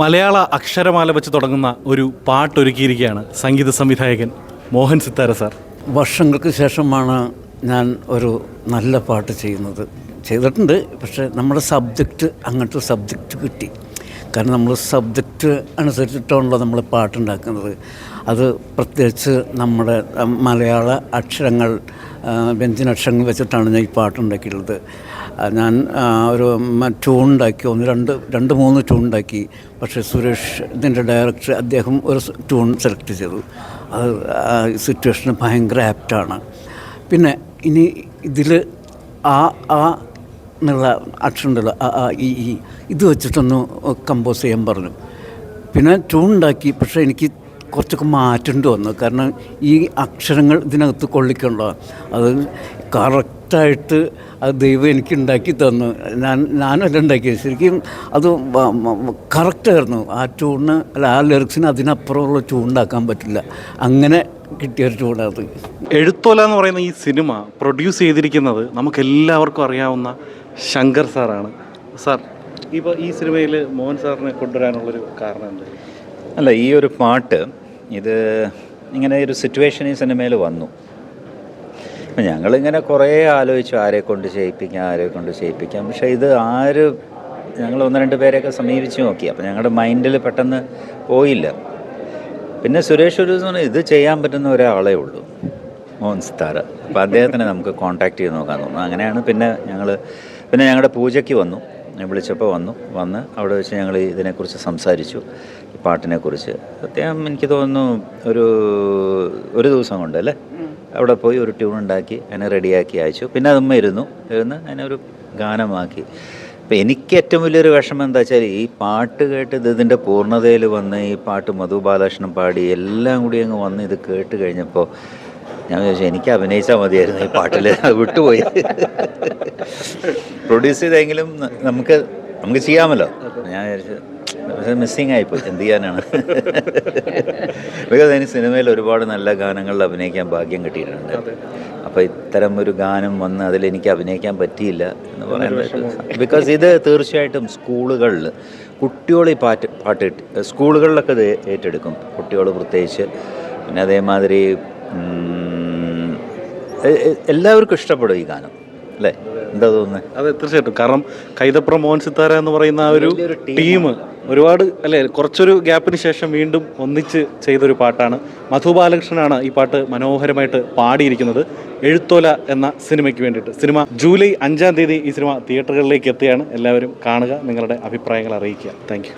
മലയാള അക്ഷരമാല വെച്ച് തുടങ്ങുന്ന ഒരു പാട്ടൊരുക്കിയിരിക്കുകയാണ് സംഗീത സംവിധായകൻ മോഹൻ സിത്താര സാർ. വർഷങ്ങൾക്ക് ശേഷമാണ് ഞാൻ ഒരു നല്ല പാട്ട് ചെയ്തിട്ടുണ്ട്. പക്ഷേ നമ്മുടെ സബ്ജക്റ്റ് അങ്ങനത്തെ സബ്ജക്റ്റ് കിട്ടി. കാരണം നമ്മൾ സബ്ജക്റ്റ് അനുസരിച്ചിട്ടാണല്ലോ നമ്മൾ പാട്ടുണ്ടാക്കുന്നത്. അത് പ്രത്യേകിച്ച് നമ്മുടെ മലയാള അക്ഷരങ്ങൾ, വ്യഞ്ജനാക്ഷരങ്ങൾ വെച്ചിട്ടാണ് ഞാൻ ഈ പാട്ടുണ്ടാക്കിയിട്ടുള്ളത്. ഞാൻ ഒരു ട്യൂൺ ഉണ്ടാക്കി, രണ്ട് മൂന്ന് ട്യൂൺ ഉണ്ടാക്കി. പക്ഷേ സുരേഷ് ഇതിൻ്റെ ഡയറക്ടർ അദ്ദേഹം ഒരു ട്യൂൺ സെലക്ട് ചെയ്തു. അത് സിറ്റുവേഷന് ഭയങ്കര ആപ്റ്റാണ്. പിന്നെ ഇനി ഇതിൽ ആ എന്നുള്ള അക്ഷരം ഉണ്ടല്ലോ, ഈ ഇത് വെച്ചിട്ടൊന്ന് കമ്പോസ് ചെയ്യാൻ പറഞ്ഞു. പിന്നെ ട്യൂൺ ഉണ്ടാക്കി. പക്ഷേ എനിക്ക് കുറച്ചൊക്കെ മാറ്റേണ്ടി വന്നു. കാരണം ഈ അക്ഷരങ്ങൾ ഇതിനകത്ത് കൊള്ളിക്കണ്ടോ, അത് കറക്റ്റായിട്ട് അത് ദൈവം എനിക്ക് ഉണ്ടാക്കി തന്നു. ഞാനല്ല ഉണ്ടാക്കിയത്. ശരിക്കും അത് കറക്റ്റായിരുന്നു. ആ ട്യൂണിന് അല്ല, ആ ലിറിക്സിന് അതിനപ്പുറമുള്ള ട്യൂൺ ഉണ്ടാക്കാൻ പറ്റില്ല. അങ്ങനെ കിട്ടിയൊരു ട്യൂണത്. എഴുത്തോല എന്ന് പറയുന്ന ഈ സിനിമ പ്രൊഡ്യൂസ് ചെയ്തിരിക്കുന്നത് നമുക്കെല്ലാവർക്കും അറിയാവുന്ന ശങ്കർ സാറാണ്. സാർ, ഇപ്പോൾ ഈ സിനിമയിൽ മോഹൻ സാറിനെ കൊണ്ടുവരാനുള്ളൊരു കാരണം എന്താ? അല്ല, ഈ ഒരു പാട്ട് ഇത് ഇങ്ങനെ ഒരു സിറ്റുവേഷൻ ഈ സിനിമയിൽ വന്നു. അപ്പം ഞങ്ങളിങ്ങനെ കുറേ ആലോചിച്ചു ആരെ കൊണ്ട് ചെയ്യിപ്പിക്കാം. പക്ഷേ ഇത് ഞങ്ങൾ 1-2 പേരെയൊക്കെ സമീപിച്ച് നോക്കി. അപ്പം ഞങ്ങളുടെ മൈൻഡിൽ പെട്ടെന്ന് പോയില്ല. പിന്നെ സുരേഷ് ഒരു ഇത് ചെയ്യാൻ പറ്റുന്ന ഒരാളേ ഉള്ളൂ, മോഹൻ സിത്താര. അപ്പോൾ അദ്ദേഹത്തിനെ നമുക്ക് കോൺടാക്റ്റ് ചെയ്ത് നോക്കാൻ തോന്നുന്നു. അങ്ങനെയാണ് പിന്നെ ഞങ്ങളുടെ പൂജയ്ക്ക് വന്നു, വിളിച്ചപ്പോൾ വന്ന് അവിടെ വെച്ച് ഞങ്ങൾ ഇതിനെക്കുറിച്ച് സംസാരിച്ചു, ഈ പാട്ടിനെക്കുറിച്ച്. അദ്ദേഹം എനിക്ക് തോന്നുന്നു ഒരു ദിവസം കൊണ്ട് അല്ലേ അവിടെ പോയി ഒരു ട്യൂൺ ഉണ്ടാക്കി അതിനെ റെഡിയാക്കി അയച്ചു. പിന്നെ അതുമ്മ ഇരുന്ന് അതിനൊരു ഗാനമാക്കി. അപ്പോൾ എനിക്ക് ഏറ്റവും വലിയൊരു വിഷമം എന്താ വെച്ചാൽ ഈ പാട്ട് കേട്ട് ഇതിൻ്റെ പൂർണ്ണതയിൽ വന്ന് ഈ പാട്ട് മധു ബാലകൃഷ്ണൻ പാടി എല്ലാം കൂടി അങ്ങ് വന്ന് ഇത് കേട്ട് കഴിഞ്ഞപ്പോൾ ഞാൻ വിചാരിച്ചു എനിക്ക് അഭിനയിച്ചാൽ മതിയായിരുന്നു ഈ പാട്ടിൽ. വിട്ടുപോയി. പ്രൊഡ്യൂസ് ചെയ്തെങ്കിലും നമുക്ക് ചെയ്യാമല്ലോ. ഞാൻ വിചാരിച്ചു മിസ്സിങ് ആയിപ്പോയി. എന്ത് ചെയ്യാനാണ്? ബിക്കോസ് എനിക്ക് സിനിമയിൽ ഒരുപാട് നല്ല ഗാനങ്ങളിൽ അഭിനയിക്കാൻ ഭാഗ്യം കിട്ടിയിട്ടുണ്ട്. അപ്പോൾ ഇത്തരം ഒരു ഗാനം വന്ന് അതിലെനിക്ക് അഭിനയിക്കാൻ പറ്റിയില്ല എന്ന് പറയുന്നത്. ബിക്കോസ് ഇത് തീർച്ചയായിട്ടും സ്കൂളുകളിൽ കുട്ടികൾ ഈ പാട്ട് സ്കൂളുകളിലൊക്കെ ഇത് ഏറ്റെടുക്കും, കുട്ടികൾ പ്രത്യേകിച്ച്. പിന്നെ അതേമാതിരി എല്ലാവർക്കും ഇഷ്ടപ്പെടും ഈ ഗാനം, അല്ലേ? എന്താ തോന്നുന്നത്? അതെ, തീർച്ചയായിട്ടും. കാരണം കൈതപ്രം മോഹൻ സിത്താര എന്ന് പറയുന്ന ആ ഒരു ടീം ഒരുപാട് അല്ലേ, കുറച്ചൊരു ഗ്യാപ്പിന് ശേഷം വീണ്ടും ഒന്നിച്ച് ചെയ്തൊരു പാട്ടാണ്. മധു ബാലകൃഷ്ണനാണ് ഈ പാട്ട് മനോഹരമായിട്ട് പാടിയിരിക്കുന്നത് എഴുത്തോല എന്ന സിനിമയ്ക്ക് വേണ്ടിയിട്ട്. സിനിമ ജൂലൈ 5-ാം തീയതി ഈ സിനിമ തിയേറ്ററുകളിലേക്ക് എത്തുകയാണ്. എല്ലാവരും കാണുക, നിങ്ങളുടെ അഭിപ്രായങ്ങൾ അറിയിക്കുക. Thank you.